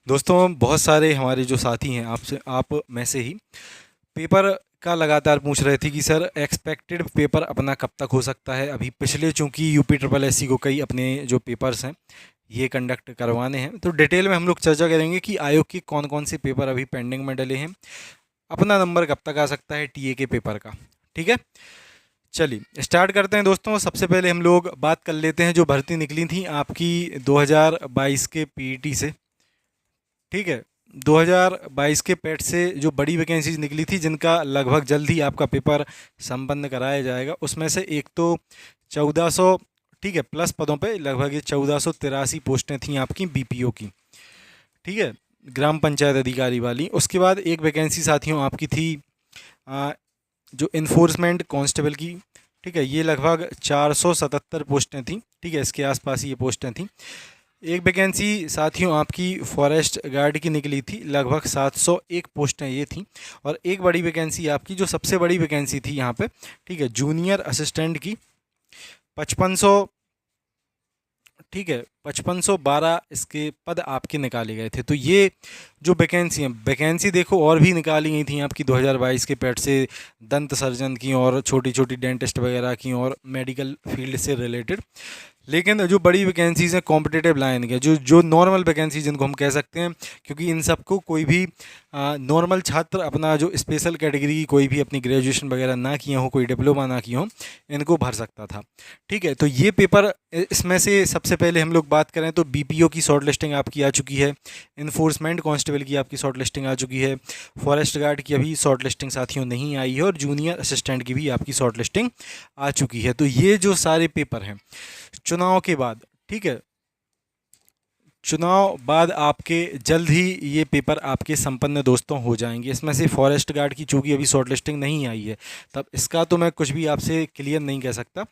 दोस्तों बहुत सारे हमारे जो साथी हैं आपसे आप में से ही पेपर का लगातार पूछ रहे थे कि सर एक्सपेक्टेड पेपर अपना कब तक हो सकता है। अभी पिछले चूंकि यूपी ट्रिपल एससी को कई अपने जो पेपर्स हैं ये कंडक्ट करवाने हैं, तो डिटेल में हम लोग चर्चा करेंगे कि आयोग के कौन कौन से पेपर अभी पेंडिंग में डले हैं, अपना नंबर कब तक आ सकता है टीए के पेपर का। ठीक है, चलिए स्टार्ट करते हैं दोस्तों। सबसे पहले हम लोग बात कर लेते हैं जो भर्ती निकली थी आपकी 2022 के पीईटी से। ठीक है, 2022 के पेट से जो बड़ी वैकेंसीज निकली थी जिनका लगभग जल्द ही आपका पेपर संपन्न कराया जाएगा, उसमें से एक तो 1400, ठीक है, प्लस पदों पे लगभग ये 1483 पोस्टें थी आपकी बीपीओ की। ठीक है, ग्राम पंचायत अधिकारी वाली। उसके बाद एक वैकेंसी साथियों आपकी थी आ, जो इन्फोर्समेंट कांस्टेबल की। ठीक है, ये लगभग 477 पोस्टें थी। ठीक है, इसके आसपास ये पोस्टें थी। एक वैकेंसी साथियों आपकी फॉरेस्ट गार्ड की निकली थी, लगभग 701 पोस्टें ये थी। और एक बड़ी वैकेंसी आपकी जो सबसे बड़ी वैकेंसी थी यहाँ पे, ठीक है, जूनियर असिस्टेंट की 5500, ठीक है, 5512 इसके पद आपके निकाले गए थे। तो ये जो वैकेंसी हैं, वैकेंसी देखो और भी निकाली गई थी आपकी 2022 के पेट से, दंत सर्जन की और छोटी छोटी डेंटिस्ट वगैरह की और मेडिकल फील्ड से रिलेटेड। लेकिन जो बड़ी वैकेंसीज हैं कॉम्पिटिटिव लाइन के, जो जो नॉर्मल वैकेंसी जिनको हम कह सकते हैं, क्योंकि इन सबको कोई भी नॉर्मल छात्र अपना जो स्पेशल कैटेगरी की कोई भी अपनी ग्रेजुएशन वगैरह ना किया हो, कोई डिप्लोमा ना किया हो, इनको भर सकता था। ठीक है, तो ये पेपर, इसमें से सबसे पहले हम लोग बात करें तो बीपीओ की शॉर्ट लिस्टिंग आपकी आ चुकी है, इन्फोर्समेंट कांस्टेबल की आपकी शॉर्ट लिस्टिंग आ चुकी है, फॉरेस्ट गार्ड की अभी शॉर्ट लिस्टिंग साथियों नहीं आई है, और जूनियर असिस्टेंट की भी आपकी शॉर्ट लिस्टिंग आ चुकी है। तो ये जो सारे पेपर हैं चुनाव के बाद, ठीक है, चुनाव बाद आपके जल्द ही ये पेपर आपके संपन्न दोस्तों हो जाएंगे। इसमें से फॉरेस्ट गार्ड की चूँकि अभी शॉर्ट लिस्टिंग नहीं आई है, तब इसका तो मैं कुछ भी आपसे क्लियर नहीं कह सकता,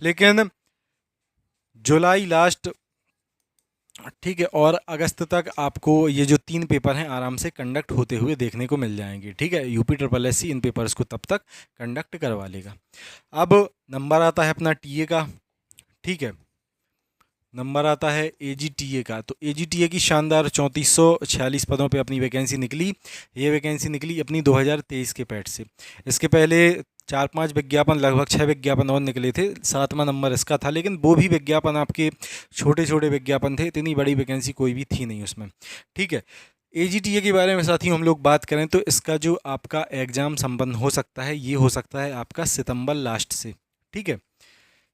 लेकिन जुलाई लास्ट, ठीक है, और अगस्त तक आपको ये जो 3 पेपर हैं आराम से कंडक्ट होते हुए देखने को मिल जाएंगे। ठीक है, यूपी ट्रिपल एससी इन पेपर्स को तब तक कंडक्ट करवा लेगा। अब नंबर आता है अपना टीए का। ठीक है, नंबर आता है एजीटीए का। तो एजीटीए की शानदार 3446 पदों पे अपनी वैकेंसी निकली। ये वैकेंसी निकली अपनी 2023 के पैट से। इसके पहले 4-5 विज्ञापन, लगभग 6 विज्ञापन और निकले थे, 7वां नंबर इसका था, लेकिन वो भी विज्ञापन आपके छोटे छोटे विज्ञापन थे, इतनी बड़ी वैकेंसी कोई भी थी नहीं उसमें। ठीक है, एजीटीए के बारे में साथियों हम लोग बात करें तो इसका जो आपका एग्ज़ाम संपन्न हो सकता है, ये हो सकता है आपका सितंबर लास्ट से। ठीक है,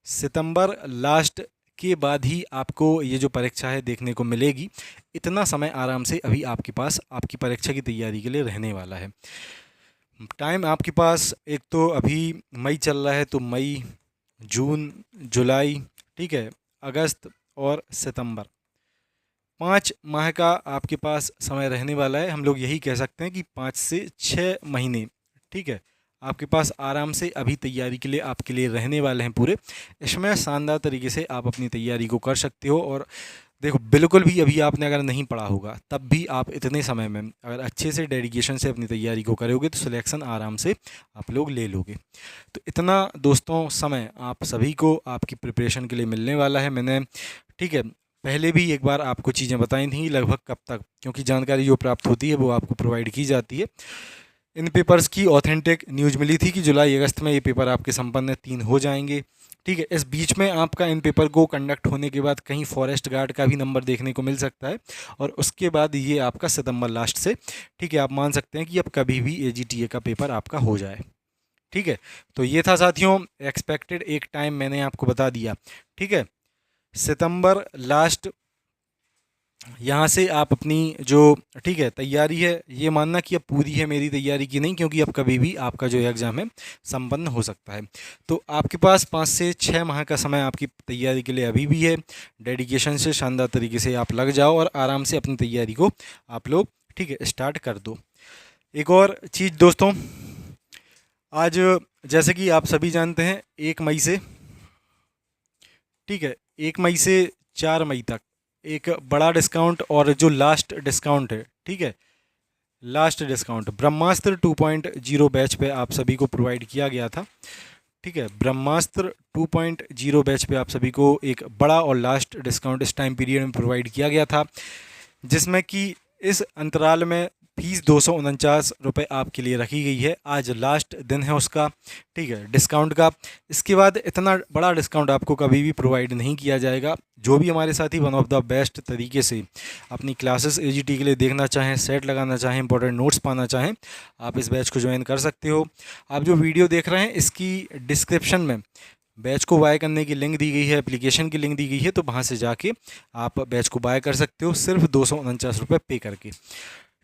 सितंबर लास्ट के बाद ही आपको ये जो परीक्षा है देखने को मिलेगी। इतना समय आराम से अभी आपके पास आपकी परीक्षा की तैयारी के लिए रहने वाला है। टाइम आपके पास एक तो अभी मई चल रहा है, तो मई, जून, जुलाई, ठीक है, अगस्त और सितंबर, 5 माह का आपके पास समय रहने वाला है। हम लोग यही कह सकते हैं कि 5 से 6 महीने, ठीक है, आपके पास आराम से अभी तैयारी के लिए आपके लिए रहने वाले हैं पूरे। इसमें शानदार तरीके से आप अपनी तैयारी को कर सकते हो। और देखो, बिल्कुल भी अभी आपने अगर नहीं पढ़ा होगा तब भी आप इतने समय में अगर अच्छे से डेडिकेशन से अपनी तैयारी को करोगे तो सिलेक्शन आराम से आप लोग ले लोगे। तो इतना दोस्तों समय आप सभी को आपकी प्रिपरेशन के लिए मिलने वाला है। मैंने, ठीक है, पहले भी एक बार आपको चीज़ें बताई थी लगभग कब तक, क्योंकि जानकारी जो प्राप्त होती है वो आपको प्रोवाइड की जाती है। इन पेपर्स की ऑथेंटिक न्यूज़ मिली थी कि जुलाई अगस्त में ये पेपर आपके संपन्न 3 हो जाएंगे। ठीक है, इस बीच में आपका इन पेपर को कंडक्ट होने के बाद कहीं फॉरेस्ट गार्ड का भी नंबर देखने को मिल सकता है, और उसके बाद ये आपका सितंबर लास्ट से, ठीक है, आप मान सकते हैं कि अब कभी भी एजीटीए का पेपर आपका हो जाए। ठीक है, तो ये था साथियों एक्सपेक्टेड एक टाइम मैंने आपको बता दिया। ठीक है, सितंबर लास्ट, यहाँ से आप अपनी जो, ठीक है, तैयारी है, ये मानना कि अब पूरी है मेरी तैयारी की नहीं, क्योंकि अब कभी भी आपका जो एग्ज़ाम है संपन्न हो सकता है। तो आपके पास 5 से 6 माह का समय आपकी तैयारी के लिए अभी भी है। डेडिकेशन से शानदार तरीके से आप लग जाओ और आराम से अपनी तैयारी को आप लोग, ठीक है, स्टार्ट कर दो। एक और चीज़ दोस्तों, आज जैसे कि आप सभी जानते हैं 1 मई से, ठीक है, 1 मई से 4 मई तक एक बड़ा डिस्काउंट, और जो लास्ट डिस्काउंट है, ठीक है, लास्ट डिस्काउंट ब्रह्मास्त्र 2.0 बैच पे आप सभी को प्रोवाइड किया गया था। ठीक है, ब्रह्मास्त्र 2.0 बैच पे आप सभी को एक बड़ा और लास्ट डिस्काउंट इस टाइम पीरियड में प्रोवाइड किया गया था, जिसमें कि इस अंतराल में फीस 249 रुपये आपके लिए रखी गई है। आज लास्ट दिन है उसका, ठीक है, डिस्काउंट का। इसके बाद इतना बड़ा डिस्काउंट आपको कभी भी प्रोवाइड नहीं किया जाएगा। जो भी हमारे साथी वन ऑफ द बेस्ट तरीके से अपनी क्लासेस एजीटी के लिए देखना चाहें, सेट लगाना चाहें, इंपॉर्टेंट नोट्स पाना चाहें, आप इस बैच को ज्वाइन कर सकते हो। आप जो वीडियो देख रहे हैं इसकी डिस्क्रिप्शन में बैच को बाय करने की लिंक दी गई है, एप्लीकेशन की लिंक दी गई है, तो वहाँ से जाके आप बैच को बाय कर सकते हो सिर्फ 249 रुपये पे करके,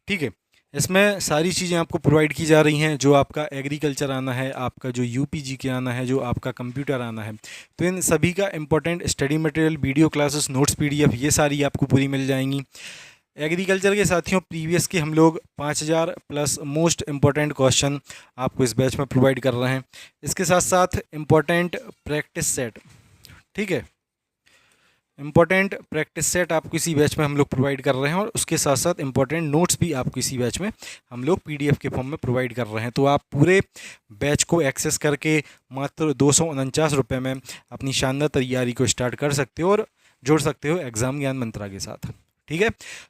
ठीक है। इसमें सारी चीज़ें आपको प्रोवाइड की जा रही हैं। जो आपका एग्रीकल्चर आना है, आपका जो यूपीजी के आना है, जो आपका कंप्यूटर आना है, तो इन सभी का important study material, video classes, notes, PDF, ये सारी आपको पूरी मिल जाएंगी। एग्रीकल्चर के साथियों प्रीवियस के हम लोग 5000 प्लस मोस्ट इम्पॉर्टेंट क्वेश्चन आपको इस बैच में प्रोवाइड कर रहे हैं। इसके साथ साथ इम्पॉर्टेंट प्रैक्टिस सेट, ठीक है, इम्पॉर्टेंट प्रैक्टिस सेट आपको इसी बैच में हम लोग प्रोवाइड कर रहे हैं, और उसके साथ साथ इम्पॉर्टेंट नोट्स भी आपको इसी बैच में हम लोग पीडीएफ के फॉर्म में प्रोवाइड कर रहे हैं। तो आप पूरे बैच को एक्सेस करके मात्र 249 रुपये में अपनी शानदार तैयारी को स्टार्ट कर सकते हो और जोड़ सकते हो एग्ज़ाम ज्ञान मंत्रा के साथ, ठीक है।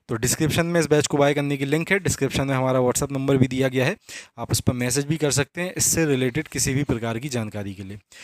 तो डिस्क्रिप्शन में इस बैच को बाय करने की लिंक है। डिस्क्रिप्शन में हमारा व्हाट्सअप नंबर भी दिया गया है, आप उस पर मैसेज भी कर सकते हैं इससे रिलेटेड किसी भी प्रकार की जानकारी के लिए।